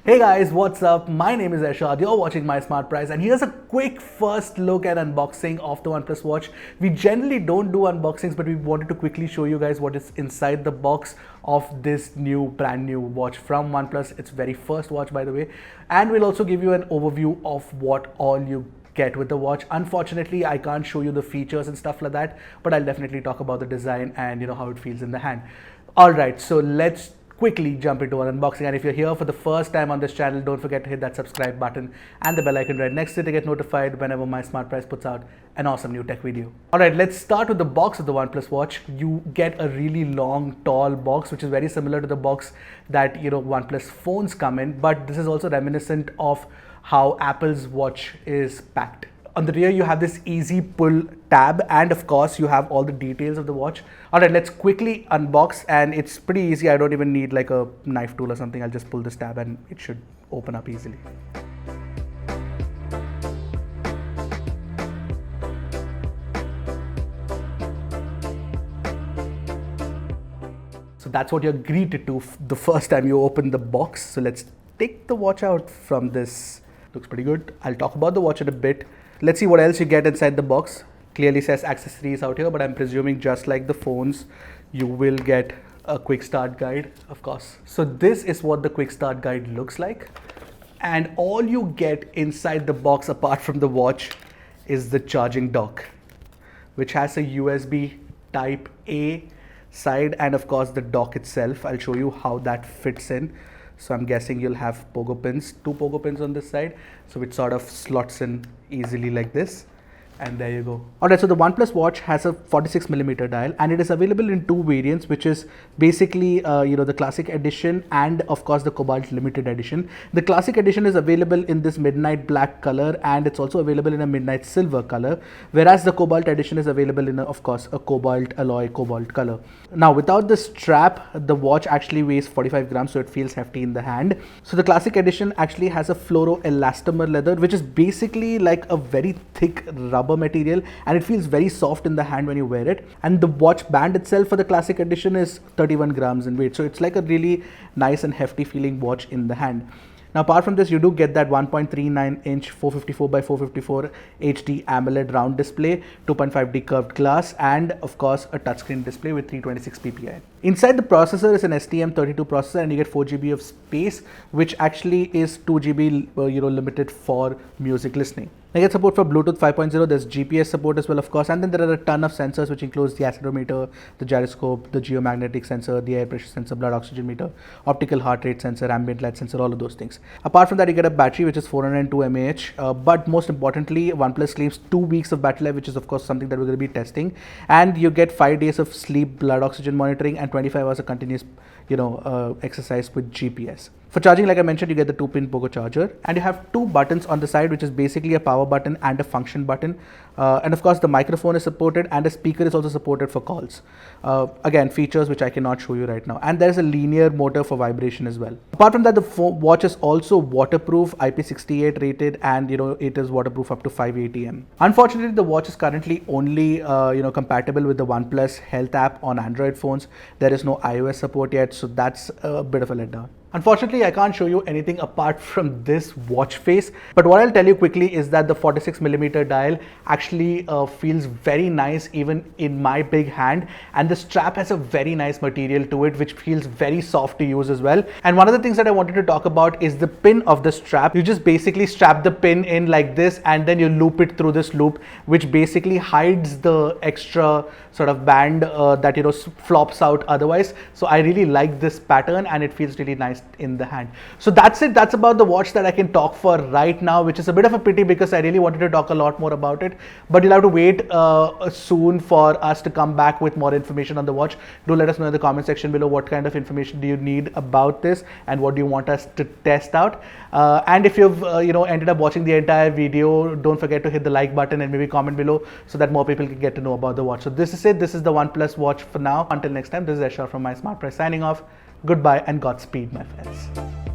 Hey guys, what's up? My name is Ashad, you're watching MySmartPrice, and here's a quick first look at unboxing of the Oneplus Watch. We generally don't do unboxings, but we wanted to quickly show you guys what is inside the box of this brand new watch from Oneplus. It's very first watch, by the way. And we'll also give you an overview of what all you get with the watch. Unfortunately, I can't show you the features and stuff like that, but I'll definitely talk about the design and how it feels in the hand. Alright, so let's quickly jump into an unboxing, and if you're here for the first time on this channel, don't forget to hit that subscribe button and the bell icon right next to it to get notified whenever MySmartPrice puts out an awesome new tech video. Alright, let's start with the box of the Oneplus Watch. You get a really long, tall box, which is very similar to the box that OnePlus phones come in, but this is also reminiscent of how Apple's watch is packed. On the rear, you have this easy pull tab, and of course, you have all the details of the watch. All right, let's quickly unbox, and it's pretty easy. I don't even need like a knife tool or something. I'll just pull this tab and it should open up easily. So that's what you're greeted to the first time you open the box. So let's take the watch out from this. Looks pretty good. I'll talk about the watch in a bit. Let's see what else you get inside the box. Clearly says accessories out here, but I'm presuming just like the phones, you will get a quick start guide, of course. So this is what the quick start guide looks like. And all you get inside the box apart from the watch is the charging dock, which has a USB type A side and of course the dock itself. I'll show you how that fits in. So I'm guessing you'll have pogo pins, 2 pogo pins on this side. So it sort of slots in easily like this. And there you go. Alright, so the Oneplus Watch has a 46mm dial, and it is available in 2 variants, which is basically the Classic Edition and of course the Cobalt Limited Edition. The Classic Edition is available in this midnight black color, and it's also available in a midnight silver color, whereas the Cobalt Edition is available in of course a cobalt alloy cobalt color. Now without the strap, the watch actually weighs 45 grams, so it feels hefty in the hand. So the Classic Edition actually has a fluoro elastomer leather, which is basically like a very thick rubber material, and it feels very soft in the hand when you wear it. And the watch band itself for the Classic Edition is 31 grams in weight, so it's like a really nice and hefty feeling watch in the hand. Now apart from this, you do get that 1.39 inch 454 by 454 HD AMOLED round display, 2.5D curved glass, and of course a touchscreen display with 326 ppi. Inside the processor is an STM32 processor, and you get 4 GB of space, which actually is 2 GB limited for music listening. I get support for Bluetooth 5.0, there's GPS support as well, of course, and then there are a ton of sensors, which includes the accelerometer, the gyroscope, the geomagnetic sensor, the air pressure sensor, blood oxygen meter, optical heart rate sensor, ambient light sensor, all of those things. Apart from that, you get a battery which is 402 mAh, but most importantly, OnePlus claims 2 weeks of battery life, which is of course something that we're going to be testing, and you get 5 days of sleep, blood oxygen monitoring, and 25 hours of continuous exercise with GPS. For charging, like I mentioned, you get the 2-pin pogo charger, and you have 2 buttons on the side, which is basically a power button and a function button. And of course, the microphone is supported, and a speaker is also supported for calls. Again, features which I cannot show you right now. And there is a linear motor for vibration as well. Apart from that, the watch is also waterproof, IP68 rated, and it is waterproof up to 5 ATM. Unfortunately, the watch is currently only compatible with the OnePlus Health app on Android phones. There is no iOS support yet, so that's a bit of a letdown. Unfortunately, I can't show you anything apart from this watch face, but what I'll tell you quickly is that the 46mm dial actually feels very nice even in my big hand, and the strap has a very nice material to it, which feels very soft to use as well. And one of the things that I wanted to talk about is the pin of the strap. You just basically strap the pin in like this, and then you loop it through this loop, which basically hides the extra sort of band that flops out otherwise. So I really like this pattern, and it feels really nice in the hand. So that's it. That's about the watch that I can talk for right now, which is a bit of a pity because I really wanted to talk a lot more about it, but you'll have to wait soon for us to come back with more information on the watch. Do let us know in the comment section below what kind of information do you need about this and what do you want us to test out. And if you've ended up watching the entire video, don't forget to hit the like button and maybe comment below so that more people can get to know about the watch. So this is it. This is the Oneplus Watch for now. Until next time, this is Ashar from MySmartPrice signing off. Goodbye and Godspeed, my friends.